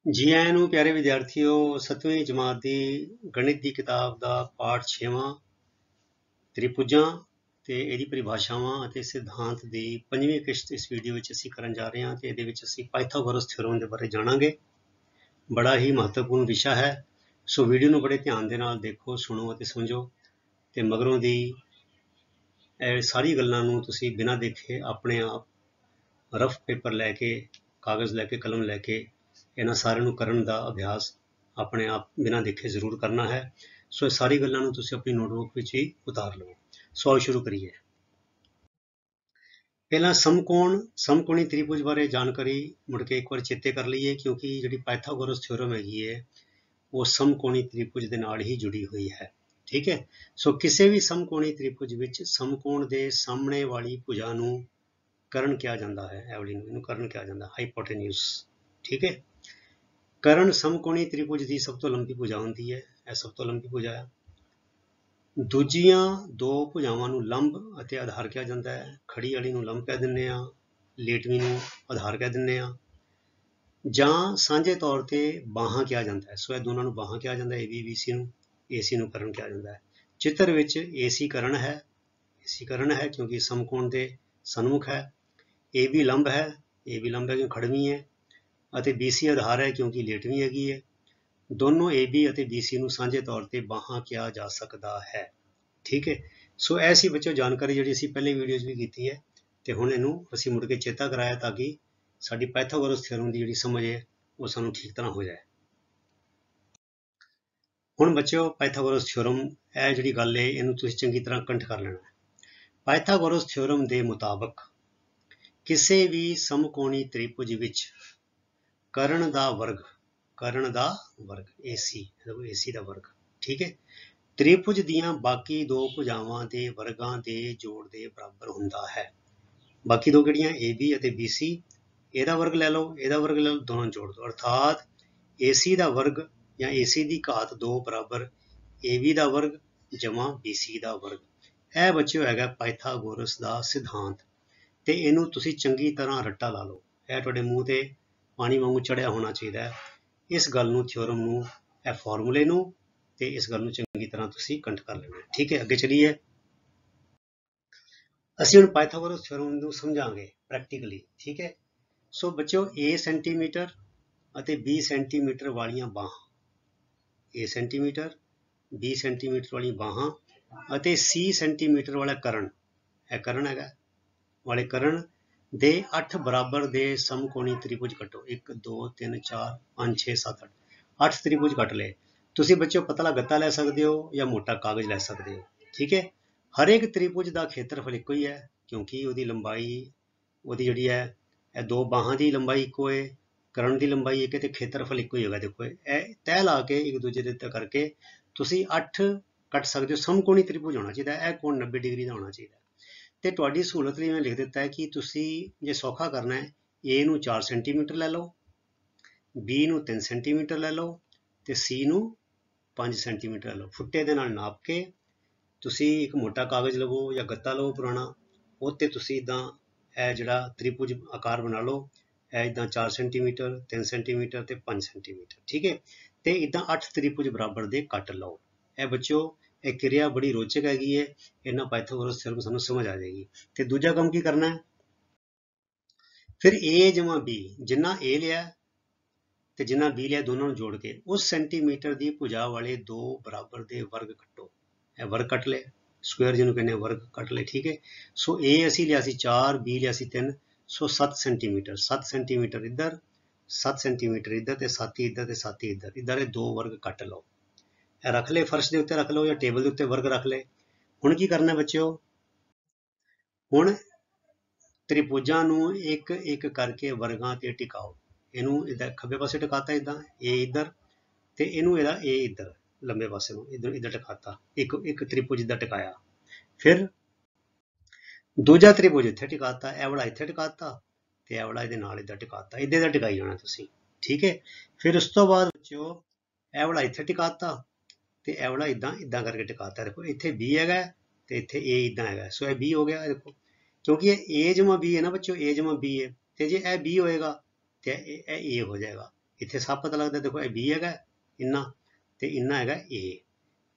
जी आਇਆਂ ਨੂੰ ਪਿਆਰੇ ਵਿਦਿਆਰਥੀਓ 7ਵੀਂ ਜਮਾਤ ਦੀ ਗਣਿਤ ਦੀ ਕਿਤਾਬ ਦਾ ਪਾਠ 6ਵਾਂ ਤ੍ਰਿਭੁਜਾਂ ਤੇ ਇਹਦੀ ਪਰਿਭਾਸ਼ਾਵਾਂ ਅਤੇ ਸਿਧਾਂਤ ਦੀ 5ਵੀਂ ਕਿਸ਼ਤ ਇਸ ਵੀਡੀਓ ਵਿੱਚ ਅਸੀਂ ਕਰਨ ਜਾ ਰਹੇ ਹਾਂ ਤੇ ਇਹਦੇ ਵਿੱਚ ਅਸੀਂ ਪਾਇਥਾਗੋਰਸ ਥਿਓਰਮ ਦੇ ਬਾਰੇ ਜਾਣਾਂਗੇ। ਬੜਾ ਹੀ ਮਹੱਤਵਪੂਰਨ ਵਿਸ਼ਾ ਹੈ, ਸੋ ਵੀਡੀਓ ਨੂੰ ਬੜੇ ਧਿਆਨ ਦੇ ਨਾਲ ਦੇਖੋ, ਸੁਣੋ ਅਤੇ ਸਮਝੋ ਤੇ ਮਗਰੋਂ ਦੀ ਇਹ ਸਾਰੀ ਗੱਲਾਂ ਨੂੰ ਤੁਸੀਂ ਬਿਨਾਂ ਦੇਖੇ ਆਪਣੇ ਆਪ ਰਫ ਪੇਪਰ ਲੈ ਕੇ, ਕਾਗਜ਼ ਲੈ ਕੇ, ਕਲਮ ਲੈ ਕੇ ਇਹਨਾਂ ਸਾਰਿਆਂ ਨੂੰ ਕਰਨ ਦਾ ਅਭਿਆਸ ਆਪਣੇ ਆਪ ਬਿਨਾਂ ਦੇਖੇ ਜ਼ਰੂਰ ਕਰਨਾ ਹੈ। ਸੋ ਇਹ ਸਾਰੀ ਗੱਲਾਂ ਨੂੰ ਤੁਸੀਂ ਆਪਣੀ ਨੋਟਬੁੱਕ ਵਿੱਚ ਹੀ ਉਤਾਰ ਲਓ। ਸੋ ਆਓ ਸ਼ੁਰੂ ਕਰੀਏ। ਪਹਿਲਾਂ ਸਮਕੋਣੀ ਤ੍ਰਿਭੁਜ ਬਾਰੇ ਜਾਣਕਾਰੀ ਮੁੜ ਕੇ ਇੱਕ ਵਾਰ ਚੇਤੇ ਕਰ ਲਈਏ, ਕਿਉਂਕਿ ਜਿਹੜੀ ਪਾਇਥਾਗੋਰਸ ਥਿਓਰਮ ਹੈਗੀ ਹੈ ਉਹ ਸਮਕੋਣੀ ਤ੍ਰਿਭੁਜ ਦੇ ਨਾਲ ਹੀ ਜੁੜੀ ਹੋਈ ਹੈ। ਠੀਕ ਹੈ, ਸੋ ਕਿਸੇ ਵੀ ਸਮਕੋਣੀ ਤ੍ਰਿਭੁਜ ਵਿੱਚ ਸਮਕੋਣ ਦੇ ਸਾਹਮਣੇ ਵਾਲੀ ਭੁਜਾ ਨੂੰ ਕਰਨ ਕਿਹਾ ਜਾਂਦਾ ਹੈ। ਇਹ ਵਾਲੀ ਨੂੰ ਇਹਨੂੰ ਕਰਨ ਕਿਹਾ ਜਾਂਦਾ, ਹਾਈਪੋਟੇਨਿਊਸ। ਠੀਕ ਹੈ, ਕਰਨ ਸਮਕੋਣੀ ਤ੍ਰਿਭੁਜ ਦੀ ਸਭ ਤੋਂ ਲੰਬੀ ਭੁਜਾ ਹੁੰਦੀ ਹੈ, ਇਹ ਸਭ ਤੋਂ ਲੰਬੀ ਭੁਜਾ ਹੈ। ਦੂਜੀਆਂ ਦੋ ਭੁਜਾਵਾਂ ਨੂੰ ਲੰਬ ਅਤੇ ਆਧਾਰ ਕਿਹਾ ਜਾਂਦਾ ਹੈ। ਖੜੀ ਵਾਲੀ ਨੂੰ ਲੰਬ ਕਹਿ ਦਿੰਦੇ ਆ, ਲੇਟਵੀਂ ਨੂੰ ਆਧਾਰ ਕਹਿ ਦਿੰਦੇ ਆ, ਜਾਂ ਸਾਂਝੇ ਤੌਰ ਤੇ ਬਾਹਾਂ ਕਿਹਾ ਜਾਂਦਾ ਹੈ। ਸੋ ਇਹ ਦੋਨਾਂ ਨੂੰ ਬਾਹਾਂ ਕਿਹਾ ਜਾਂਦਾ ਹੈ, ਏ ਬੀ BC ਨੂੰ, AC ਨੂੰ ਕਰਨ ਕਿਹਾ ਜਾਂਦਾ ਹੈ। ਚਿੱਤਰ ਵਿੱਚ AC ਕਰਨ ਹੈ, ਕਿਉਂਕਿ ਸਮਕੋਣ ਦੇ ਸਨਮੁਖ ਹੈ। AB ਲੰਬ ਹੈ, ਕਿਉਂਕਿ ਖੜਵੀਂ ਹੈ, ਅਤੇ BC ਆਧਾਰ ਹੈ ਕਿਉਂਕਿ ਲੇਟਵੀਂ ਹੈਗੀ ਹੈ। ਦੋਨੋਂ AB ਅਤੇ BC ਨੂੰ ਸਾਂਝੇ ਤੌਰ ਤੇ ਬਾਹਾਂ ਕਿਹਾ ਜਾ ਸਕਦਾ ਹੈ। ਠੀਕ ਹੈ, ਸੋ ਐਸੀ ਬੱਚੋ ਜਾਣਕਾਰੀ ਜਿਹੜੀ ਅਸੀਂ ਪਹਿਲੇ ਵੀਡੀਓਜ਼ ਵੀ ਕੀਤੀ ਹੈ ਤੇ ਹੁਣ ਇਹਨੂੰ ਅਸੀਂ ਮੁੜ ਕੇ ਚੇਤਾ ਕਰਾਇਆ ਤਾਂ ਕਿ ਸਾਡੀ ਪਾਇਥਾਗੋਰਸ ਥਿਓਰਮ ਦੀ ਜਿਹੜੀ ਸਮਝ ਹੈ ਉਹ ਸਾਨੂੰ ਠੀਕ ਤਰ੍ਹਾਂ ਹੋ ਜਾਏ। ਹੁਣ ਬੱਚਿਓ ਪਾਇਥਾਗੋਰਸ ਥਿਓਰਮ, ਇਹ ਜਿਹੜੀ ਗੱਲ ਹੈ ਇਹਨੂੰ ਤੁਸੀਂ ਚੰਗੀ ਤਰ੍ਹਾਂ ਕੰਠ ਕਰ ਲੈਣਾ ਹੈ। ਪਾਇਥਾਗੋਰਸ ਥਿਓਰਮ ਦੇ ਮੁਤਾਬਕ ਕਿਸੇ ਵੀ ਸਮਕੋਣੀ ਤ੍ਰਿਭੁਜ ਵਿੱਚ ਕਰਨ ਦਾ ਵਰਗ AC ਦਾ ਵਰਗ, ਠੀਕ ਹੈ, ਤ੍ਰਿਭੁਜ ਦੀਆਂ ਬਾਕੀ ਦੋ ਭੁਜਾਵਾਂ ਦੇ ਵਰਗਾਂ ਦੇ ਜੋੜ ਦੇ ਬਰਾਬਰ ਹੁੰਦਾ ਹੈ। ਬਾਕੀ ਦੋ ਕਿਹੜੀਆਂ, AB ਅਤੇ BC, ਇਹਦਾ ਵਰਗ ਲੈ ਲਓ, ਇਹਦਾ ਵਰਗ ਲੈ ਲਓ, ਦੋਨੋਂ ਜੋੜ ਦਿਓ, ਅਰਥਾਤ AC ਦਾ ਵਰਗ ਜਾਂ AC ਦੀ ਘਾਤ 2 ਬਰਾਬਰ AB ਦਾ ਵਰਗ ਜਮਾ BC ਦਾ ਵਰਗ। ਇਹ ਬੱਚਿਓ ਹੈਗਾ ਪਾਇਥਾਗੋਰਸ ਦਾ ਸਿਧਾਂਤ, ਤੇ ਇਹਨੂੰ ਤੁਸੀਂ ਚੰਗੀ ਤਰ੍ਹਾਂ ਰੱਟਾ ਲਾ ਲਓ। ਇਹ ਤੁਹਾਡੇ ਮੂੰਹ ਤੇ ਪਾਣੀ ਵਾਂਗੂ ਚੜਿਆ ਹੋਣਾ ਚਾਹੀਦਾ ਹੈ। ਇਸ ਗੱਲ ਨੂੰ, ਥਿਓਰਮ ਨੂੰ, ਇਹ ਫਾਰਮੂਲੇ ਨੂੰ ਤੇ ਇਸ ਗੱਲ ਨੂੰ ਚੰਗੀ ਤਰ੍ਹਾਂ ਤੁਸੀਂ ਕੰਠ ਕਰ ਲੈਣਾ। ਠੀਕ ਹੈ, ਅੱਗੇ ਚਲੀਏ। ਅਸੀਂ ਹੁਣ ਪਾਇਥਾਗੋਰਸ ਥਿਓਰਮ ਨੂੰ ਸਮਝਾਂਗੇ ਪ੍ਰੈਕਟੀਕਲੀ। ਠੀਕ ਹੈ, ਸੋ ਬੱਚਿਓ A ਸੈਂਟੀਮੀਟਰ ਅਤੇ B ਸੈਂਟੀਮੀਟਰ ਵਾਲੀਆਂ ਬਾਹਾਂ, A ਸੈਂਟੀਮੀਟਰ B ਸੈਂਟੀਮੀਟਰ ਵਾਲੀਆਂ ਬਾਹਾਂ ਅਤੇ C ਸੈਂਟੀਮੀਟਰ ਵਾਲਾ ਕਰਨ, ਇਹ ਕਰਨ ਹੈਗਾ, ਵਾਲੇ ਕਰਨ ਦੇ 8 ਬਰਾਬਰ ਦੇ ਸਮਕੋਣੀ ਤ੍ਰਿਭੁਜ ਕੱਟੋ। 1 2 3 4 5 6 7 8 ਤ੍ਰਿਭੁਜ ਕੱਟ ਲਏ। ਤੁਸੀਂ ਬੱਚਿਓ ਪਤਲਾ ਗੱਤਾ ਲੈ ਸਕਦੇ ਹੋ ਜਾਂ ਮੋਟਾ ਕਾਗਜ਼ ਲੈ ਸਕਦੇ ਹੋ। ਠੀਕ ਹੈ, ਹਰੇਕ ਤ੍ਰਿਭੁਜ ਦਾ ਖੇਤਰਫਲ ਇੱਕੋ ਹੀ ਹੈ, ਕਿਉਂਕਿ ਉਹਦੀ ਲੰਬਾਈ, ਉਹਦੀ ਜਿਹੜੀ ਹੈ, ਇਹ ਦੋ ਬਾਹਾਂ ਦੀ ਲੰਬਾਈ ਇੱਕੋ ਹੈ, ਕਰਨ ਦੀ ਲੰਬਾਈ ਇੱਕ ਹੈ, ਤੇ ਖੇਤਰਫਲ ਇੱਕੋ ਹੀ ਹੋਗਾ। ਦੇਖੋ ਇਹ ਤੈਅ ਲਾ ਕੇ ਇੱਕ ਦੂਜੇ ਦੇ ਉੱਤੇ ਕਰਕੇ ਤੁਸੀਂ 8 ਕੱਟ ਸਕਦੇ ਹੋ। ਸਮਕੋਣੀ ਤ੍ਰਿਭੁਜ ਹੋਣਾ ਚਾਹੀਦਾ, ਇਹ ਕੋਣ 90 ਡਿਗਰੀ ਦਾ ਹੋਣਾ ਚਾਹੀਦਾ। ਤੇ ਤੁਹਾਡੀ ਸਹੂਲਤ ਲਈ ਮੈਂ ਲਿਖ ਦਿੱਤਾ ਹੈ ਕਿ ਤੁਸੀਂ ਜੇ ਸੌਖਾ ਕਰਨਾ ਹੈ, A ਨੂੰ 4 ਸੈਂਟੀਮੀਟਰ ਲੈ ਲਓ, B ਨੂੰ 3 ਸੈਂਟੀਮੀਟਰ ਲੈ ਲਓ ਤੇ C ਨੂੰ 5 ਸੈਂਟੀਮੀਟਰ ਲੈ ਲਓ। ਫੁੱਟੇ ਦੇ ਨਾਲ ਨਾਪ ਕੇ ਤੁਸੀਂ ਇੱਕ ਮੋਟਾ ਕਾਗਜ਼ ਲਵੋ ਜਾਂ ਗੱਤਾ ਲਵੋ ਪੁਰਾਣਾ, ਉਹ 'ਤੇ ਤੁਸੀਂ ਇੱਦਾਂ ਇਹ ਜਿਹੜਾ ਤ੍ਰਿਭੁਜ ਆਕਾਰ ਬਣਾ ਲਓ। ਇਹ ਇੱਦਾਂ 4 ਸੈਂਟੀਮੀਟਰ, 3 ਸੈਂਟੀਮੀਟਰ ਤੇ 5 ਸੈਂਟੀਮੀਟਰ। ਠੀਕ ਹੈ, ਤੇ ਇੱਦਾਂ 8 ਤ੍ਰਿਭੁਜ ਬਰਾਬਰ ਦੇ ਕੱਟ ਲਓ। ਇਹ ਬੱਚਿਓ ਇਹ ਕਿਰਿਆ ਬੜੀ ਰੋਚਕ ਹੈਗੀ ਹੈ, ਇਹਨਾਂ ਪਾਇਥਾਗੋਰਸ ਥਿਓਰਮ ਸਾਨੂੰ ਸਮਝ ਆ ਜਾਏਗੀ। ਤੇ ਦੂਜਾ ਕੰਮ ਕੀ ਕਰਨਾ ਹੈ, ਫਿਰ A ਜਮਾ B, ਜਿੰਨਾ A ਲਿਆ ਤੇ ਜਿੰਨਾ B ਲਿਆ ਦੋਨਾਂ ਨੂੰ ਜੋੜ ਕੇ ਉਸ ਸੈਂਟੀਮੀਟਰ ਦੀ ਭੁਜਾ ਵਾਲੇ ਦੋ ਬਰਾਬਰ ਦੇ ਵਰਗ ਕੱਟੋ। ਇਹ ਵਰਗ ਕੱਟ ਲਏ, ਸਕੁਅਰ ਜਿਹਨੂੰ ਕਹਿੰਦੇ ਵਰਗ ਕੱਟ ਲਏ। ਠੀਕ ਹੈ, ਸੋ A ਅਸੀਂ ਲਿਆ ਸੀ 4, B ਲਿਆ ਸੀ 3, ਸੋ 7 ਸੈਂਟੀਮੀਟਰ। 7 ਸੈਂਟੀਮੀਟਰ ਇੱਧਰ, 7 ਸੈਂਟੀਮੀਟਰ ਇੱਧਰ ਤੇ 7 ਇੱਧਰ ਤੇ 7 ਇੱਧਰ, ਇੱਧਰ ਇਹ ਦੋ ਵਰਗ ਕੱਟ ਲਓ। ਇਹ ਰੱਖ ਲਏ, ਫਰਸ਼ ਦੇ ਉੱਤੇ ਰੱਖ ਲਓ ਜਾਂ ਟੇਬਲ ਦੇ ਉੱਤੇ ਵਰਗ ਰੱਖ ਲਏ। ਹੁਣ ਕੀ ਕਰਨਾ ਬੱਚਿਓ, ਹੁਣ ਤ੍ਰਿਭੁਜਾਂ ਨੂੰ ਇੱਕ ਇੱਕ ਕਰਕੇ ਵਰਗਾਂ ਤੇ ਟਿਕਾਓ। ਇਹਨੂੰ ਇੱਧਰ ਖੱਬੇ ਪਾਸੇ ਟਿਕਾਤਾ, ਇੱਦਾਂ A ਇੱਧਰ, ਤੇ ਇਹਨੂੰ ਇਹਦਾ A ਇੱਧਰ ਲੰਬੇ ਪਾਸੇ ਨੂੰ ਇੱਧਰ ਟਿਕਾਤਾ, ਇੱਕ ਤ੍ਰਿਭੁਜ ਇੱਧਰ ਟਿਕਾਇਆ। ਫਿਰ ਦੂਜਾ ਤ੍ਰਿਭੁਜ ਇੱਥੇ ਟਿਕਾਤਾ, ਇਹ ਵਾਲਾ ਇੱਥੇ ਟਿਕਾਤਾ ਤੇ ਇਹ ਵਾਲਾ ਇਹਦੇ ਨਾਲ ਇੱਧਰ ਟਿਕਾਤਾ, ਇੱਧਰ ਦਾ ਟਿਕਾਈ ਜਾਣਾ ਤੁਸੀਂ। ਠੀਕ ਹੈ, ਫਿਰ ਉਸ ਤੋਂ ਬਾਅਦ ਬੱਚਿਓ ਇਹ ਵਾਲਾ ਇੱਥੇ ਟਿਕਾਤਾ ਤੇ ਇਹ ਵਾਲਾ ਇੱਦਾਂ ਕਰਕੇ ਟਿਕਾਤਾ। ਦੇਖੋ ਇੱਥੇ B ਹੈਗਾ ਤੇ ਇੱਥੇ A ਇੱਦਾਂ ਹੈਗਾ, ਸੋ ਇਹ B ਹੋ ਗਿਆ। ਦੇਖੋ ਕਿਉਂਕਿ ਇਹ A ਜਮਾ B ਹੈ ਨਾ ਬੱਚਿਓ, A ਜਮਾ B ਹੈ, ਤੇ ਜੇ ਇਹ B ਹੋਏਗਾ ਤੇ ਇਹ A ਹੋ ਜਾਏਗਾ। इत्थे साफ पता लगदा, देखो ये बी हैगा इन्ना ते इन्ना हैगा ए,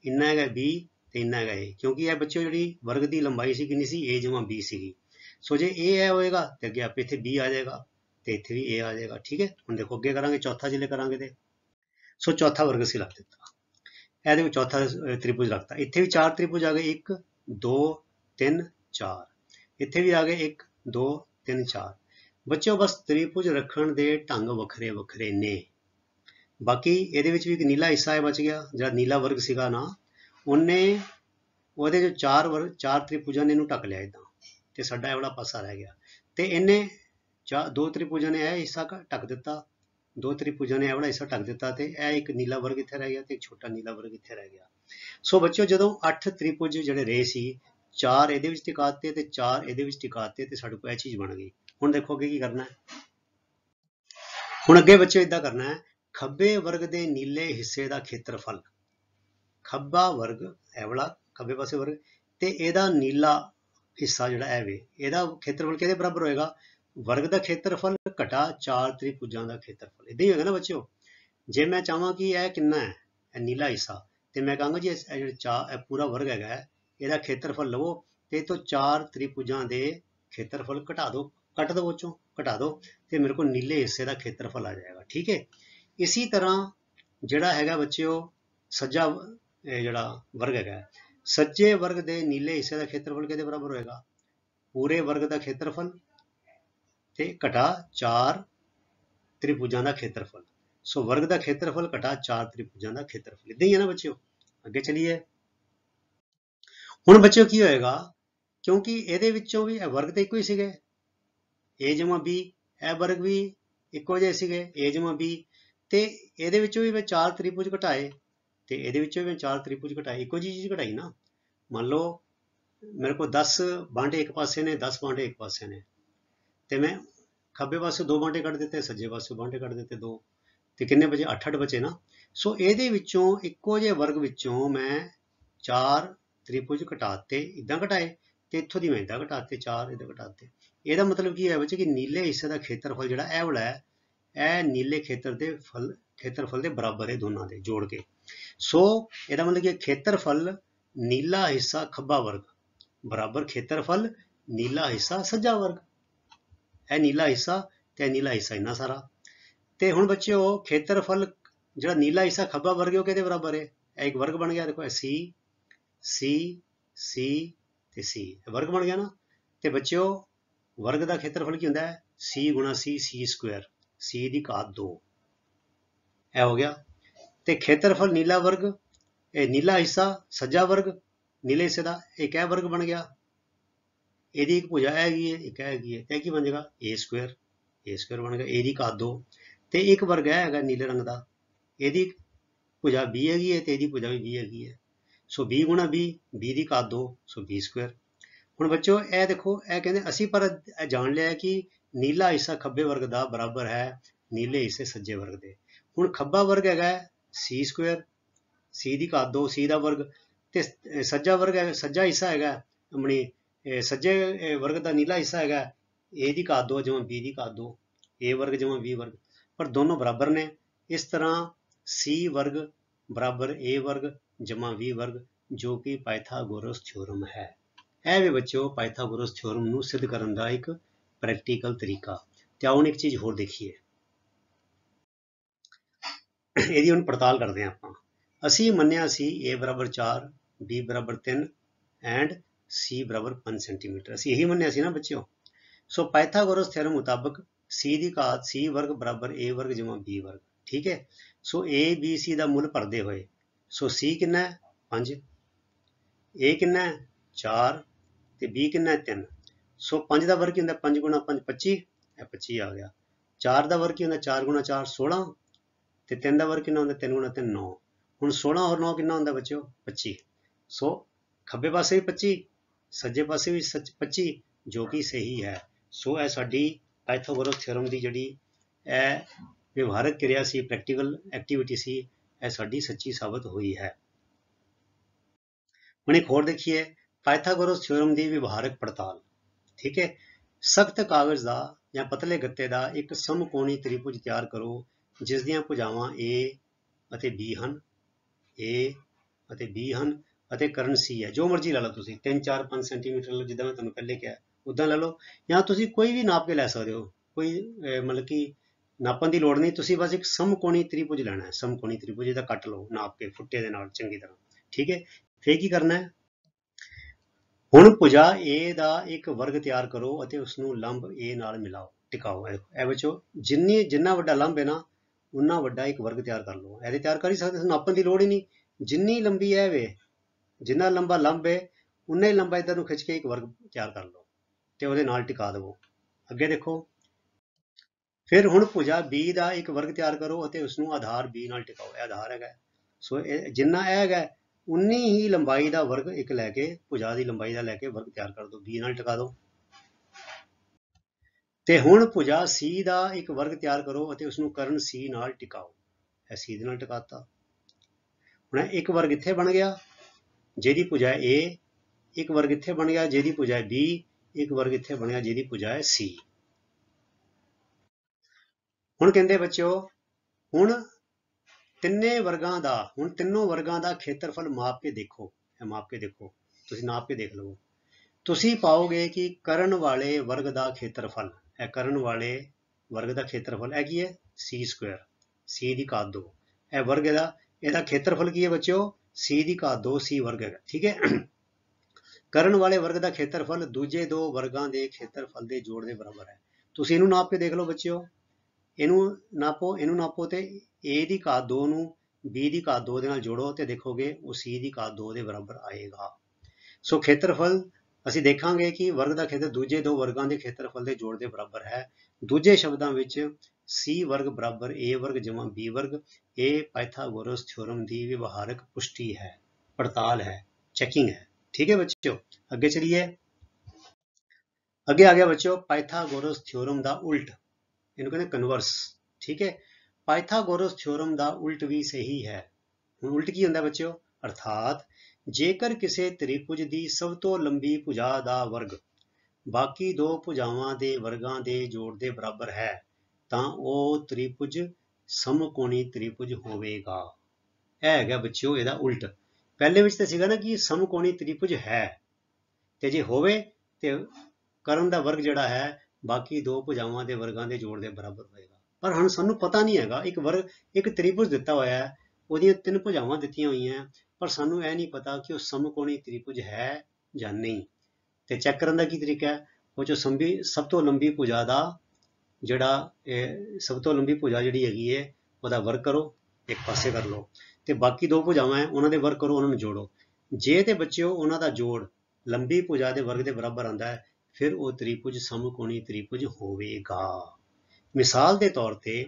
इन्ना हैगा बी ते इन्ना हैगा ए, क्योंकि ये बच्चों जिहड़ी वर्ग की लंबाई सी किन्नी सी, ए जमा बी सीगी। सो जे ए होएगा तो अगे आपे इत्थे बी आ जाएगा तो इत्थे भी ए आ जाएगा। ठीक है, हुण देखो अगे करांगे चौथा जिले करांगे ते सो चौथा वर्ग असीं रख दिता, ਇਹਦੇ ਵਿੱਚ चौथा त्रिभुज रखता, इत्थे भी चार त्रिभुज आ गए, 1 2 3 4, इत्थे भी आ गए 1 2 3 4। बच्चों बस त्रिभुज रखण दे ढंग वखरे वखरे ने, बाकी ਇਹਦੇ ਵਿੱਚ भी एक नीला हिस्सा है बच गया, ਜਿਹੜਾ नीला वर्ग ਸੀਗਾ ना, ਉਹਨੇ ਉਹਦੇ ਜੋ चार त्रिभुजां ने ਇਹਨੂੰ ਢੱਕ ਲਿਆ ਇਦਾਂ, ਤੇ ਸਾਡਾ ਇਹ ਵਾਲਾ ਪਾਸਾ ਰਹਿ ਗਿਆ, ਤੇ ਇਹਨੇ दो त्रिभुजां ने ਇਹ ਹਿੱਸਾ ਢੱਕ ਦਿੱਤਾ, दो त्रिभुजां ने ਇਹ वाला ਹਿੱਸਾ ਢੱਕ ਦਿੱਤਾ, ਤੇ ਇਹ ਇੱਕ ਨੀਲਾ वर्ग ਇੱਥੇ ਰਹਿ ਗਿਆ ਤੇ ਇੱਕ ਛੋਟਾ ਨੀਲਾ वर्ग ਇੱਥੇ ਰਹਿ ਗਿਆ। ਸੋ ਬੱਚਿਓ ਜਦੋਂ 8 त्रिभुज ਜਿਹੜੇ ਰਹੇ ਸੀ, 4 ਇਹਦੇ ਵਿੱਚ ਟਿਕਾਤੇ ਤੇ 4 ਇਹਦੇ ਵਿੱਚ ਟਿਕਾਤੇ, ਤੇ ਸਾਡੇ ਕੋਲ ਇਹ ਚੀਜ਼ ਬਣ ਗਈ। ਹੁਣ ਦੇਖੋ ਅੱਗੇ ਕੀ ਕਰਨਾ ਹੈ, ਹੁਣ ਅੱਗੇ ਬੱਚਿਓ ਇਦਾਂ ਕਰਨਾ ਹੈ, ਖੱਬੇ वर्ग ਦੇ ਨੀਲੇ ਹਿੱਸੇ ਦਾ ਖੇਤਰਫਲ, ਖੱਬਾ वर्ग ਇਹ ਵਾਲਾ ਖੱਬੇ ਪਾਸੇ वर्ग ਤੇ ਇਹਦਾ ਨੀਲਾ ਹਿੱਸਾ ਜਿਹੜਾ ਹੈ ਵੇ, ਇਹਦਾ ਖੇਤਰਫਲ ਕਿਹਦੇ ਬਰਾਬਰ ਹੋਏਗਾ, वर्ग का खेत्रफल घटा 4 त्रिभुजां का खेत्रफल। इदां ही होगा ना बच्चों, जे मैं चाहां कि यह कितना है नीला हिस्सा, तो मैं कहूँगा जी पूरा वर्ग है ਇਹਦਾ खेत्रफल लवो तो तो 4 त्रिभुजां के खेत्रफल घटा दो, कट दो बच्चों, घटा दो तो मेरे को नीले हिस्से का खेत्रफल आ जाएगा। ठीक है, इसी तरह जिहड़ा हैगा बच्चों सज्जा जिहड़ा वर्ग है, सज्जे वर्ग के नीले हिस्से का खेत्रफल किहदे बराबर होएगा, पूरे वर्ग का खेत्रफल ते घटा 4 त्रिभुजां का खेत्रफल। सो वर्ग का खेत्रफल घटा 4 त्रिभुजां का खेत्रफल। इदां ही है ना बच्चों, अगे चलिए। हुण बच्चों की होएगा, क्योंकि ਇਹਦੇ ਵਿੱਚੋਂ ਵੀ वर्ग तो ਇੱਕੋ ਹੀ ਸੀਗੇ, a जमा b, ਇਹ वर्ग भी ਇੱਕੋ ਜਿਹੇ ਸੀਗੇ a जमा b, ਤੇ ਇਹਦੇ ਵਿੱਚੋਂ ਵੀ ਮੈਂ 4 त्रिभुज ਘਟਾਏ ਤੇ ਇਹਦੇ ਵਿੱਚੋਂ ਵੀ ਮੈਂ 4 त्रिभुज ਘਟਾਏ, ਇੱਕੋ ਜਿਹੀ ਚੀਜ਼ ਘਟਾਈ ਨਾ। ਮੰਨ ਲਓ ਮੇਰੇ ਕੋਲ 10 ਬਾਂਡੇ ਇੱਕ ਪਾਸੇ ਨੇ, 10 ਬਾਂਡੇ ਇੱਕ ਪਾਸੇ ਨੇ, ਤੇ मैं खब्बे पासे 2 बांटे कट दिते, सज्जे पासे बांटे कट दिते 2, तो किन्ने बचे 8 बचे ना। सो ਇਹਦੇ ਵਿੱਚੋਂ ਇੱਕੋ ਜਿਹੇ वर्ग ਵਿੱਚੋਂ मैं 4 त्रिभुज घटाते, इदां घटाए ਤੇ ਇੱਥੋਂ ਦੀ ਮੈਂ ਇਦਾਂ ਘਟਾਤੇ, 4 इधर घटाते। ਇਹਦਾ मतलब ਕੀ ਹੈ ਬੱਚੇ ਕਿ ਨੀਲੇ ਹਿੱਸੇ ਦਾ ਖੇਤਰਫਲ ਜਿਹੜਾ ਇਹ ਵਾਲਾ ਹੈ, ਇਹ ਨੀਲੇ ਖੇਤਰਫਲ ਦੇ ਬਰਾਬਰ ਹੈ ਦੋਨਾਂ ਦੇ ਜੋੜ ਕੇ। ਸੋ ਇਹਦਾ मतलब ਕਿ ਖੇਤਰਫਲ ਨੀਲਾ ਹਿੱਸਾ ਖੱਬਾ वर्ग बराबर ਖੇਤਰਫਲ नीला हिस्सा सज्जा वर्ग, ਇਹ ਨੀਲਾ ਹਿੱਸਾ ਤੇ ਨੀਲਾ ਹਿੱਸਾ ਇੰਨਾ ਸਾਰਾ। ਤੇ ਹੁਣ ਬੱਚਿਓ ਖੇਤਰਫਲ ਜਿਹੜਾ ਨੀਲਾ ਹਿੱਸਾ ਖੱਬਾ वर्ग ਹੈ ਉਹ ਕਿਹਦੇ ਬਰਾਬਰ ਹੈ, ਇਹ ਇੱਕ वर्ग ਬਣ ਗਿਆ, ਦੇਖੋ ਸੀ ਸੀ ਸੀ ਤੇ ਸੀ, ਇਹ वर्ग ਬਣ ਗਿਆ ਨਾ। ਤੇ ਬੱਚਿਓ वर्ग ਦਾ ਖੇਤਰਫਲ ਕੀ ਹੁੰਦਾ ਹੈ, ਸੀ ਗੁਣਾ ਸੀ, ਸੀ ਸਕੁਆਇਰ, ਸੀ ਦੀ ਘਾਤ 2, ਇਹ ਹੋ ਗਿਆ। ਤੇ ਖੇਤਰਫਲ ਨੀਲਾ वर्ग, ਇਹ ਨੀਲਾ ਹਿੱਸਾ ਸੱਜਾ वर्ग ਨੀਲੇ ਹਿੱਸੇ ਦਾ, ਇੱਕ ਇਹ वर्ग ਬਣ ਗਿਆ, ਇਹਦੀ ਇੱਕ ਭੁਜਾ ਹੈਗੀ ਹੈ, ਇੱਕ ਹੈਗੀ ਹੈ, ਤੇ ਕੀ ਬਣ ਜਾਏਗਾ a ਸਕੁਆਇਰ ਬਣ ਗਿਆ, a ਦੀ ਘਾਤ 2, ਤੇ ਇੱਕ वर्ग ਹੈਗਾ ਨੀਲੇ ਰੰਗ ਦਾ, ਇਹਦੀ ਭੁਜਾ b ਹੈਗੀ ਹੈ ਤੇ ਇਹਦੀ ਭੁਜਾ ਵੀ b ਹੈਗੀ ਹੈ। ਸੋ b ਗੁਣਾ b, b ਦੀ ਘਾਤ 2, ਸੋ b ਸਕੁਆਇਰ। ਹੁਣ ਬੱਚੋ ਇਹ ਦੇਖੋ, ਇਹ ਕਹਿੰਦੇ ਅਸੀਂ ਪਰ ਜਾਣ ਲਿਆ ਕਿ ਨੀਲਾ ਹਿੱਸਾ ਖੱਬੇ वर्ग ਦਾ ਬਰਾਬਰ ਹੈ ਨੀਲੇ ਹਿੱਸੇ ਸੱਜੇ वर्ग ਦੇ। ਹੁਣ ਖੱਬਾ वर्ग ਹੈਗਾ c ਸਕੁਆਇਰ, c ਦੀ ਘਾਤ 2, c ਦਾ वर्ग, ਤੇ ਸੱਜਾ वर्ग ਹੈ, ਸੱਜਾ ਹਿੱਸਾ ਹੈਗਾ ਆਪਣੀ सज्जे वर्ग का नीला हिस्सा है ए की घात 2 जमा बी की घात 2, ए वर्ग जमा बी वर्ग, पर दोनों बराबर ने। इस तरह सी वर्ग बराबर ए वर्ग जमा बी वर्ग, जो कि पाइथागोरस थ्योरम है। यह भी बच्चों पाइथागोरस थ्योरम नूं सिद्ध करन दा एक प्रैक्टिकल तरीका। ते आओ एक चीज़ होर देखिए, ਇਹਦੀ ਹੁਣ पड़ताल करते हैं आपां। असीं मन्निया सी ए बराबर 4, बी बराबर 3 एंड C बराबर 5 सेंटीमीटर, असीं यही मन्निया सी ना बच्चों। सो पाइथागोरस थ्योरम मुताबिक C की घात C वर्ग बराबर A वर्ग जमा B वर्ग। ठीक है, सो A B C का मुल भरते हुए, सो C कितना है 5, A कितना है 4 ते B कितना है 3। सो 5 का वर्ग की होंगे 5 गुणा 5 25, 25 आ गया। 4 का वर्ग की होंगे 4 गुणा 4 16, ते 3 का वर्ग कितना होंगे 3 गुणा 3 9। हुण 16 और 9 कितना होंगे बच्चों 25। सो खब्बे पासे भी 25, सज्जे पासे भी 25, जो कि सही है। सो यह साडी पाइथागोरस थ्योरम की जिहड़ी व्यवहारक क्रिया सी, प्रैक्टिकल एक्टिविटी सी, यह साडी सच्ची साबित हुई है। हुण एक होर देखिए, पाइथागोरस थ्योरम की व्यवहारक पड़ताल। ठीक है, सख्त कागज़ का या पतले गत्ते का एक समकोणी त्रिभुज तैयार करो ਜਿਸ ਦੀਆਂ ਭੁਜਾਵਾਂ A ਅਤੇ B ਹਨ, A ਅਤੇ B ਹਨ, ਅਤੇ ਕਰਨ C ਹੈ। ਜੋ ਮਰਜ਼ੀ ਲੈ ਲਓ ਤੁਸੀਂ, 3 4 5 ਸੈਂਟੀਮੀਟਰ ਲਓ, ਜਿੱਦਾਂ ਮੈਂ ਤੁਹਾਨੂੰ ਪਹਿਲੇ ਕਿਹਾ ਉੱਦਾਂ ਲੈ ਲਓ, ਜਾਂ ਤੁਸੀਂ ਕੋਈ ਵੀ ਨਾਪ ਕੇ ਲੈ ਸਕਦੇ ਹੋ। ਕੋਈ ਮਤਲਬ ਕਿ ਨਾਪਣ ਦੀ ਲੋੜ ਨਹੀਂ, ਤੁਸੀਂ ਬਸ ਇੱਕ ਸਮਕੋਣੀ ਤ੍ਰਿਭੁਜ ਲੈਣਾ ਹੈ। ਸਮਕੋਣੀ ਤ੍ਰਿਭੁਜ ਇਹਦਾ ਕੱਟ ਲਓ ਨਾਪ ਕੇ ਫੁੱਟੇ ਦੇ ਨਾਲ ਚੰਗੀ ਤਰ੍ਹਾਂ, ਠੀਕ ਹੈ। ਫਿਰ ਕੀ ਕਰਨਾ ਹੈ, ਹੁਣ ਭੁਜਾ A ਦਾ ਇੱਕ ਵਰਗ ਤਿਆਰ ਕਰੋ ਅਤੇ ਉਸ ਨੂੰ ਲੰਬ A ਨਾਲ ਮਿਲਾਓ, ਟਿਕਾਓ। ਇਹ ਬੱਚੋ ਜਿੰਨਾ ਵੱਡਾ ਲੰਬ ਹੈ ਨਾ, ਉਨਾ ਵੱਡਾ ਇੱਕ ਵਰਗ ਤਿਆਰ ਕਰ ਲਓ। ਇਹਦੇ ਤਿਆਰ ਕਰ ਹੀ ਸਕਦੇ, ਨਾਪਣ ਦੀ ਲੋੜ ਹੀ ਨਹੀਂ। ਜਿੰਨੀ ਲੰਬੀ ਹੈ ਵੇ, ਜਿੰਨਾ ਲੰਬਾ ਲੰਬ ਹੈ, ਉਨਾ ਹੀ ਲੰਬਾ ਇੱਧਰ ਨੂੰ ਖਿੱਚ ਕੇ ਇੱਕ ਵਰਗ ਤਿਆਰ ਕਰ ਲਓ ਤੇ ਉਹਦੇ ਨਾਲ ਟਿਕਾ ਦੇਵੋ। ਅੱਗੇ ਦੇਖੋ, ਫਿਰ ਹੁਣ ਭੁਜਾ B ਦਾ ਇੱਕ ਵਰਗ ਤਿਆਰ ਕਰੋ ਅਤੇ ਉਸ ਨੂੰ ਆਧਾਰ B ਨਾਲ ਟਿਕਾਓ। ਇਹ ਆਧਾਰ ਹੈਗਾ, ਸੋ ਜਿੰਨਾ ਇਹ ਹੈਗਾ ਉਨੀ ਹੀ ਲੰਬਾਈ ਦਾ ਵਰਗ ਇੱਕ ਲੈ ਕੇ, ਭੁਜਾ ਦੀ ਲੰਬਾਈ ਦਾ ਲੈ ਕੇ ਵਰਗ ਤਿਆਰ ਕਰ ਦਿਓ, B ਨਾਲ ਟਿਕਾ ਦਿਓ। ਤੇ ਹੁਣ ਭੁਜਾ C ਦਾ ਇੱਕ ਵਰਗ ਤਿਆਰ ਕਰੋ ਅਤੇ ਉਸ ਨੂੰ ਕਰਨ C ਨਾਲ ਟਿਕਾਓ। ਇਹ C ਦੇ ਨਾਲ ਟਿਕਾਤਾ। ਹੁਣ ਇੱਕ ਵਰਗ ਇੱਥੇ ਬਣ ਗਿਆ ਜਿਹਦੀ ਭੁਜਾ A, ਇੱਕ ਵਰਗ ਇੱਥੇ ਬਣ ਗਿਆ ਜਿਹਦੀ ਭੁਜਾ B, ਇੱਕ ਵਰਗ ਇੱਥੇ ਬਣ ਗਿਆ ਜਿਹਦੀ ਭੁਜਾ ਹੈ C। ਹੁਣ ਕਹਿੰਦੇ ਬੱਚਿਓ, ਹੁਣ ਤਿੰਨੋਂ ਵਰਗਾਂ ਦਾ ਖੇਤਰਫਲ ਮਾਪ ਕੇ ਦੇਖੋ। ਇਹ ਮਾਪ ਕੇ ਦੇਖੋ, ਤੁਸੀਂ ਨਾਪ ਕੇ ਦੇਖ ਲਵੋ। ਤੁਸੀਂ ਪਾਓਗੇ ਕਿ ਕਰਨ ਵਾਲੇ ਵਰਗ ਦਾ ਖੇਤਰਫਲ, ਇਹ ਕਰਨ ਵਾਲੇ ਵਰਗ ਦਾ ਖੇਤਰਫਲ ਇਹ ਕੀ ਹੈ, C², C ਦੀ ਘਾਤ 2। ਇਹ ਵਰਗ ਇਹਦਾ ਖੇਤਰਫਲ ਕੀ ਹੈ ਬੱਚਿਓ, C ਦੀ ਘਾਤ 2 C ਵਰਗ ਹੈਗਾ, ਠੀਕ ਹੈ। ਕਰਨ ਵਾਲੇ ਵਰਗ ਦਾ ਖੇਤਰਫਲ ਦੂਜੇ ਦੋ ਵਰਗਾਂ ਦੇ ਖੇਤਰਫਲ ਦੇ ਜੋੜ ਦੇ ਬਰਾਬਰ ਹੈ। ਤੁਸੀਂ ਇਹਨੂੰ ਨਾਪ ਕੇ ਦੇਖ ਲਓ ਬੱਚਿਓ, ਇਹਨੂੰ ਨਾਪੋ ਤੇ A ਦੀ ਘਾਤ 2 ਨੂੰ B ਦੀ ਘਾਤ 2 ਦੇ ਨਾਲ ਜੋੜੋ ਤੇ ਦੇਖੋਗੇ ਉਹ C ਦੀ ਘਾਤ 2 ਦੇ ਬਰਾਬਰ ਆਏਗਾ। ਸੋ ਖੇਤਰਫਲ ਅਸੀਂ ਦੇਖਾਂਗੇ ਕਿ ਵਰਗ ਦਾ ਖੇਤਰ ਦੂਜੇ ਦੋ ਵਰਗਾਂ ਦੇ ਖੇਤਰਫਲ ਦੇ ਜੋੜ ਦੇ ਬਰਾਬਰ ਹੈ। ਦੂਜੇ ਸ਼ਬਦਾਂ ਵਿੱਚ C ਵਰਗ ਬਰਾਬਰ A ਵਰਗ ਜਮਾ B ਵਰਗ। ਇਹ ਪਾਇਥਾਗੋਰਸ ਥਿਓਰਮ ਦੀ ਵਿਵਹਾਰਕ ਪੁਸ਼ਟੀ ਹੈ, ਪੜਤਾਲ ਹੈ, ਚੈਕਿੰਗ ਹੈ, ਠੀਕ ਹੈ ਬੱਚਿਓ। ਅੱਗੇ ਚਲੀਏ, ਅੱਗੇ ਆ ਗਿਆ ਬੱਚਿਓ ਪਾਇਥਾਗੋਰਸ ਥਿਓਰਮ ਦਾ ਉਲਟ, ਇਹਨੂੰ ਕਹਿੰਦੇ ਕਨਵਰਸ, ਠੀਕ ਹੈ। ਪਾਇਥਾਗੋਰਸ ਥਿਓਰਮ ਦਾ ਉਲਟ ਵੀ ਸਹੀ ਹੈ। ਹੁਣ ਉਲਟ ਕੀ ਹੁੰਦਾ ਬੱਚਿਓ, ਅਰਥਾਤ ਜੇਕਰ ਕਿਸੇ ਤ੍ਰਿਭੁਜ ਦੀ ਸਭ ਤੋਂ ਲੰਬੀ ਭੁਜਾ ਦਾ ਵਰਗ ਬਾਕੀ ਦੋ ਭੁਜਾਵਾਂ ਦੇ ਵਰਗਾਂ ਦੇ ਜੋੜ ਦੇ ਬਰਾਬਰ ਹੈ ਤਾਂ ਉਹ ਤ੍ਰਿਭੁਜ ਸਮਕੋਣੀ ਤ੍ਰਿਭੁਜ ਹੋਵੇਗਾ। ਇਹ ਹੈਗਾ ਬੱਚਿਓ ਇਹਦਾ ਉਲਟ। ਪਹਿਲੇ ਵਿੱਚ ਤਾਂ ਸੀਗਾ ਨਾ ਕਿ ਸਮਕੋਣੀ ਤ੍ਰਿਭੁਜ ਹੈ, ਤੇ ਜੇ ਹੋਵੇ ਤੇ ਕਰਨ ਦਾ ਵਰਗ ਜਿਹੜਾ ਹੈ ਬਾਕੀ ਦੋ ਭੁਜਾਵਾਂ ਦੇ ਵਰਗਾਂ ਦੇ ਜੋੜ ਦੇ ਬਰਾਬਰ ਹੋਏਗਾ। ਪਰ ਹੁਣ ਸਾਨੂੰ ਪਤਾ ਨਹੀਂ ਹੈਗਾ, ਇੱਕ ਤ੍ਰਿਭੁਜ ਦਿੱਤਾ ਹੋਇਆ ਹੈ, ਉਹਦੀਆਂ 3 ਭੁਜਾਵਾਂ ਦਿੱਤੀਆਂ ਹੋਈਆਂ, ਪਰ ਸਾਨੂੰ ਇਹ ਨਹੀਂ ਪਤਾ ਕਿ ਉਹ ਸਮਕੋਣੀ ਤ੍ਰਿਭੁਜ ਹੈ ਜਾਂ ਨਹੀਂ। ਤੇ ਚੈੱਕ ਕਰਨ ਦਾ ਕੀ ਤਰੀਕਾ ਹੈ, ਉਹ ਜੋ ਸਭ ਤੋਂ ਲੰਬੀ ਭੁਜਾ ਦਾ ਜਿਹੜਾ ਸਭ ਤੋਂ ਲੰਬੀ ਭੁਜਾ ਜਿਹੜੀ ਹੈਗੀ ਹੈ ਉਹਦਾ ਵਰਗ ਕਰੋ, ਇੱਕ ਪਾਸੇ ਕਰ ਲਓ, ਤੇ ਬਾਕੀ ਦੋ ਭੁਜਾਵਾਂ ਹੈ ਉਹਨਾਂ ਦੇ ਵਰਗ ਕਰੋ, ਉਹਨਾਂ ਨੂੰ ਜੋੜੋ। ਜੇ ਤੇ ਬੱਚਿਓ ਉਹਨਾਂ ਦਾ ਜੋੜ ਲੰਬੀ ਭੁਜਾ ਦੇ ਵਰਗ ਦੇ ਬਰਾਬਰ ਆਉਂਦਾ ਹੈ, ਫਿਰ ਉਹ ਤ੍ਰਿਭੁਜ ਸਮਕੋਣੀ ਤ੍ਰਿਭੁਜ ਹੋਵੇਗਾ। ਮਿਸਾਲ ਦੇ ਤੌਰ ਤੇ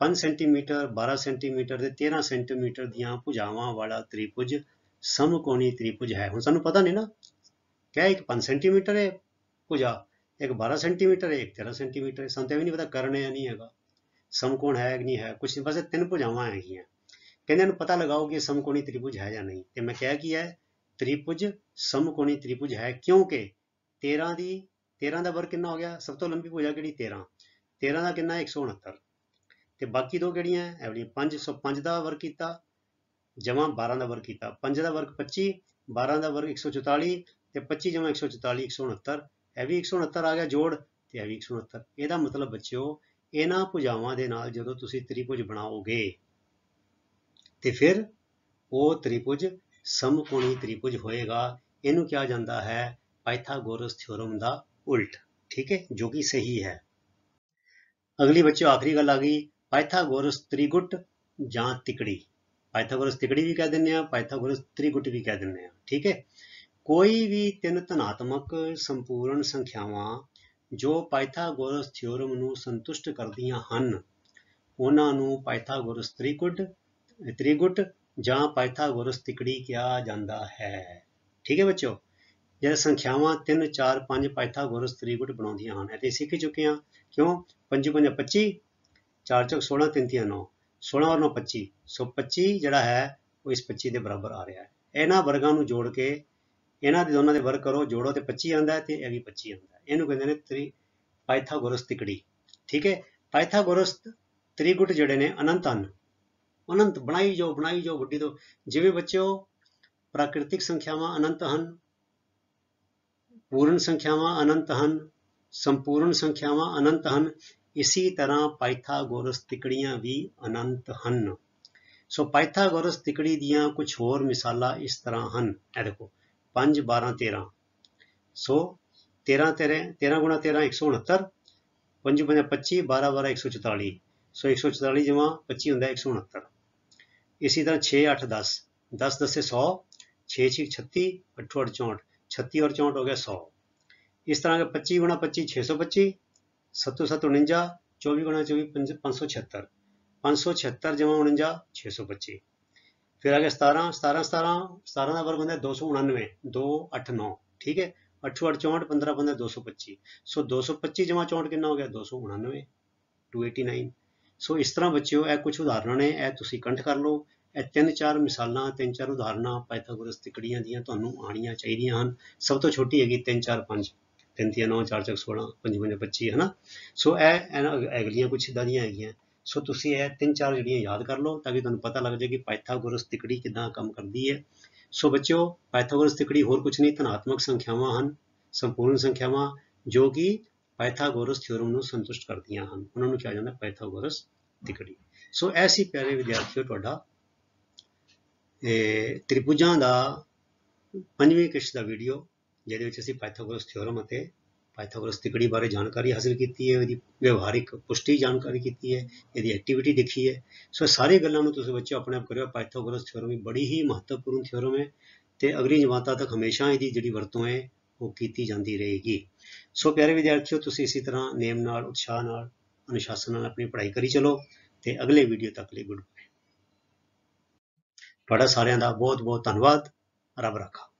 5 ਸੈਂਟੀਮੀਟਰ, 12 ਸੈਂਟੀਮੀਟਰ ਤੇ 13 ਸੈਂਟੀਮੀਟਰ ਦੀਆਂ ਭੁਜਾਵਾਂ ਵਾਲਾ ਤ੍ਰਿਭੁਜ ਸਮਕੋਣੀ ਤ੍ਰਿਭੁਜ ਹੈ। ਹੁਣ ਸਾਨੂੰ ਪਤਾ ਨਹੀਂ ਨਾ, ਕਿਆ ਇੱਕ 5 ਸੈਂਟੀਮੀਟਰ ਹੈ ਭੁਜਾ, ਇੱਕ 12 ਸੈਂਟੀਮੀਟਰ ਹੈ, ਇੱਕ 13 ਸੈਂਟੀਮੀਟਰ ਹੈ, ਸਾਨੂੰ ਤਾਂ ਵੀ ਨਹੀਂ ਪਤਾ ਕਰਨ ਹੈ ਜਾਂ ਨਹੀਂ ਹੈਗਾ, ਸਮਕੋਣ ਹੈ ਕਿ ਨਹੀਂ ਹੈ, ਕੁਛ ਨਹੀਂ, ਬਸ 3 ਭੁਜਾਵਾਂ ਹੈਗੀਆਂ। ਕਹਿੰਦੇ ਇਹਨੂੰ ਪਤਾ ਲਗਾਓ ਕਿ ਸਮਕੋਣੀ ਤ੍ਰਿਭੁਜ ਹੈ ਜਾਂ ਨਹੀਂ, ਤੇ ਮੈਂ ਕਿਹਾ ਕੀ ਹੈ, ਤ੍ਰਿਭੁਜ ਸਮਕੋਣੀ ਤ੍ਰਿਭੁਜ ਹੈ, ਕਿਉਂਕਿ 13 ਦਾ ਵਰਗ ਕਿੰਨਾ ਹੋ ਗਿਆ, ਸਭ ਤੋਂ ਲੰਬੀ ਭੁਜਾ ਕਿਹੜੀ 13 ਦਾ ਕਿੰਨਾ 169, ਤੇ ਬਾਕੀ ਦੋ ਕਿਹੜੀਆਂ ਇਹ ਵਾਲੀਆਂ 505 ਦਾ ਵਰਗ ਕੀਤਾ ਜਮਾ 12 ਦਾ ਵਰਗ ਕੀਤਾ, 5 ਦਾ ਵਰਗ 25, 12 ਦਾ ਵਰਗ 144 ਤੇ 25 ਜਮਾ 144 169, ਇਹ ਵੀ 169 ਆ ਗਿਆ ਜੋੜ, ਤੇ ਇਹ ਵੀ 169। ਇਹਦਾ ਮਤਲਬ ਬੱਚਿਓ ਇਹਨਾਂ ਭੁਜਾਵਾਂ ਦੇ ਨਾਲ ਜਦੋਂ ਤੁਸੀਂ ਤ੍ਰਿਭੁਜ ਬਣਾਓਗੇ ਤੇ ਫਿਰ ਉਹ ਤ੍ਰਿਭੁਜ ਸਮਕੋਣੀ ਤ੍ਰਿਭੁਜ ਹੋਏਗਾ। ਇਹਨੂੰ ਕਿਹਾ ਜਾਂਦਾ ਹੈ ਪਾਇਥਾਗੋਰਸ ਥਿਓਰਮ ਦਾ ਉਲਟ, ਠੀਕ ਹੈ, ਜੋ ਕਿ ਸਹੀ ਹੈ। ਅਗਲੀ ਬੱਚਿਓ ਆਖਰੀ ਗੱਲ ਆ ਗਈ, ਪਾਇਥਾਗੋਰਸ ਤ੍ਰਿਗੁਟ ਜਾਂ ਤਿਕੜੀ। ਪਾਇਥਾਗੋਰਸ ਤਿਕੜੀ ਵੀ ਕਹਿ ਦਿੰਦੇ ਆ, ਪਾਇਥਾਗੋਰਸ ਤ੍ਰਿਗੁਟ ਵੀ ਕਹਿ ਦਿੰਦੇ ਆ, ਠੀਕ ਹੈ। ਕੋਈ ਵੀ 3 ਧਨਾਤਮਕ ਸੰਪੂਰਨ ਸੰਖਿਆਵਾਂ ਜੋ ਪਾਇਥਾਗੋਰਸ ਥਿਓਰਮ ਨੂੰ ਸੰਤੁਸ਼ਟ ਕਰਦੀਆਂ ਹਨ, ਉਹਨਾਂ ਨੂੰ ਪਾਇਥਾਗੋਰਸ ਤ੍ਰਿਗੁਟ ਜਾਂ ਪਾਇਥਾਗੋਰਸ ਤਿਕੜੀ ਕਿਹਾ ਜਾਂਦਾ ਹੈ, ਠੀਕ ਹੈ ਬੱਚਿਓ। ਜਿਹੜੇ ਸੰਖਿਆਵਾਂ 3 4 5 ਪਾਇਥਾਗੋਰਸ ਤ੍ਰਿਗੁਟ ਬਣਾਉਂਦੀਆਂ ਹਨ, ਇਹ ਤੇ ਸਿੱਖ ਚੁੱਕੇ ਹਾਂ। ਕਿਉਂ, 5 5 25, 4 4 16, 3 3 9, 16 ਔਰ 9 25, ਸੋ 25 ਜਿਹੜਾ ਹੈ ਉਹ ਇਸ 25 ਦੇ ਬਰਾਬਰ ਆ ਰਿਹਾ ਹੈ। ਇਹਨਾਂ ਵਰਗਾਂ ਨੂੰ ਜੋੜ ਕੇ ਇਹਨਾਂ ਦੇ ਦੋਨਾਂ ਦੇ ਵਰਗ ਕਰੋ, ਜੋੜੋ ਤੇ 25 ਆਉਂਦਾ ਤੇ ਇਹ ਵੀ 25 ਆਉਂਦਾ। ਇਹਨੂੰ ਕਹਿੰਦੇ ਨੇ ਪਾਇਥਾਗੋਰਸ ਤਿਕੜੀ, ਠੀਕ ਹੈ। ਪਾਇਥਾਗੋਰਸ त्रिगुट ਜਿਹੜੇ ਨੇ ਅਨੰਤ ਹਨ, ਅਨੰਤ ਬਣਾਈ ਜਾਓ ਵੱਡੀ ਤੋਂ। ਜਿਵੇਂ ਬੱਚਿਓ ਪ੍ਰਾਕਿਰਤਿਕ ਸੰਖਿਆਵਾਂ ਅਨੰਤ ਹਨ, ਪੂਰਨ ਸੰਖਿਆਵਾਂ ਅਨੰਤ ਹਨ, ਸੰਪੂਰਨ ਸੰਖਿਆਵਾਂ ਅਨੰਤ ਹਨ, ਇसी ਤਰ੍ਹਾਂ ਪਾਇਥਾਗੋਰਸ ਤਿਕੜੀਆਂ ਵੀ ਅਨੰਤ ਹਨ। ਸੋ ਪਾਇਥਾਗੋਰਸ ਤਿਕੜੀ ਦੀਆਂ ਕੁਝ ਹੋਰ ਮਿਸਾਲਾਂ ਇਸ ਤਰ੍ਹਾਂ ਹਨ। ਇਹ ਦੇਖੋ 5 12 13, ਸੋ 13 ਗੁਣਾ 13 169, 5 5 25, 12 12 144, ਸੋ 144 ਜਮਾ 25 ਹੁੰਦਾ 169। ਇसी तरह 6 8 10, 10 10 से 100, 6 6 36, 8 8 64, 36 और 64 हो गया 100। इस तरह का 25 गुणा 25 625, 7 7 49, 24 गुणा 24 576, 576 जमा 49 625। फिर आ गया 17 17 17, 17 का वर्ग होता है 299, 2 8 9, ठीक है। 8 8 64, 15 15 225, सो 225 जमा 64 कितना हो गया 299, 289। सो इस तरह बच्चों ਇਹ ਕੁਝ ਉਦਾਹਰਨਾਂ ਨੇ, ਇਹ ਤੁਸੀਂ ਕੰਠ ਕਰ ਲਓ। ਇਹ 3-4 ਮਿਸਾਲਾਂ 3-4 ਉਦਾਹਰਨਾਂ ਪਾਇਥਾਗੋਰਸ ਤਿਕੜੀਆਂ ਦੀਆਂ ਤੁਹਾਨੂੰ ਆਉਣੀਆਂ ਚਾਹੀਦੀਆਂ ਹਨ। ਸਭ ਤੋਂ ਛੋਟੀ ਹੈਗੀ 3 4 5, 3 3 9, 4 4 16, 5 5 25 ਹੈ ਨਾ। ਸੋ ਇਹ ਅਗਲੀਆਂ ਕੁਝ ਇੱਦਾਂ ਦੀਆਂ ਹੈਗੀਆਂ। ਸੋ ਤੁਸੀਂ ਇਹ 3-4 ਜਿਹੜੀਆਂ ਯਾਦ ਕਰ ਲਓ ਤਾਂ ਕਿ ਤੁਹਾਨੂੰ ਪਤਾ ਲੱਗ ਜਾਏ ਕਿ ਪਾਇਥਾਗੋਰਸ ਤਿਕੜੀ ਕਿੱਦਾਂ ਕੰਮ ਕਰਦੀ ਹੈ। ਸੋ ਬੱਚਿਓ ਪਾਇਥਾਗੋਰਸ ਤਿਕੜੀ ਹੋਰ ਕੁਝ ਨਹੀਂ, ਧਨਾਤਮਕ ਸੰਖਿਆਵਾਂ ਹਨ, ਸੰਪੂਰਨ ਸੰਖਿਆਵਾਂ ਜੋ ਕਿ ਪਾਇਥਾਗੋਰਸ ਥਿਓਰਮ ਨੂੰ ਸੰਤੁਸ਼ਟ ਕਰਦੀਆਂ ਹਨ, ਉਹਨਾਂ ਨੂੰ ਕਿਹਾ ਜਾਂਦਾ ਪਾਇਥਾਗੋਰਸ ਤਿਕੜੀ। ਸੋ ਐਸੀ ਪਿਆਰੇ ਵਿਦਿਆਰਥੀਓ ਤੁਹਾਡਾ ਤ੍ਰਿਭੁਜਾਂ ਦਾ 5ਵੀਂ ਕਿਸ਼ਤ ਦਾ ਵੀਡੀਓ, ਜਿਹਦੇ ਵਿੱਚ ਅਸੀਂ ਪਾਇਥਾਗੋਰਸ ਥਿਓਰਮ ਅਤੇ ਪਾਇਥਾਗੋਰਸ ਤਿਕੜੀ ਬਾਰੇ ਜਾਣਕਾਰੀ ਹਾਸਿਲ ਕੀਤੀ ਹੈ, ਇਹਦੀ ਵਿਵਹਾਰਿਕ ਪੁਸ਼ਟੀ ਜਾਣਕਾਰੀ ਕੀਤੀ ਹੈ, ਇਹਦੀ ਐਕਟੀਵਿਟੀ ਦੇਖੀ ਹੈ। ਸੋ ਸਾਰੀ ਗੱਲਾਂ ਨੂੰ ਤੁਸੀਂ ਬੱਚੇ ਆਪਣੇ ਆਪ ਕਰਿਓ। ਪਾਇਥਾਗੋਰਸ ਥਿਓਰਮ ਵੀ ਬੜੀ ਹੀ ਮਹੱਤਵਪੂਰਨ ਥਿਓਰਮ ਹੈ ਅਤੇ ਅਗਲੀ ਜਮਾਤਾਂ ਤੱਕ ਹਮੇਸ਼ਾ ਇਹਦੀ ਜਿਹੜੀ ਵਰਤੋਂ ਹੈ ਉਹ ਕੀਤੀ ਜਾਂਦੀ ਰਹੇਗੀ। ਸੋ ਪਿਆਰੇ ਵਿਦਿਆਰਥੀਓ ਤੁਸੀਂ ਇਸੇ ਤਰ੍ਹਾਂ ਨੇਮ ਨਾਲ, ਉਤਸ਼ਾਹ ਨਾਲ, ਅਨੁਸ਼ਾਸਨ ਨਾਲ ਆਪਣੀ ਪੜ੍ਹਾਈ ਕਰੀ ਚਲੋ ਅਤੇ ਅਗਲੇ ਵੀਡੀਓ ਤੱਕ ਲਈ ਗੁੱਡ ਬਾਏ। ਤੁਹਾਡਾ ਸਾਰਿਆਂ ਦਾ ਬਹੁਤ ਬਹੁਤ ਧੰਨਵਾਦ। ਰੱਬ ਰਾਖਾ।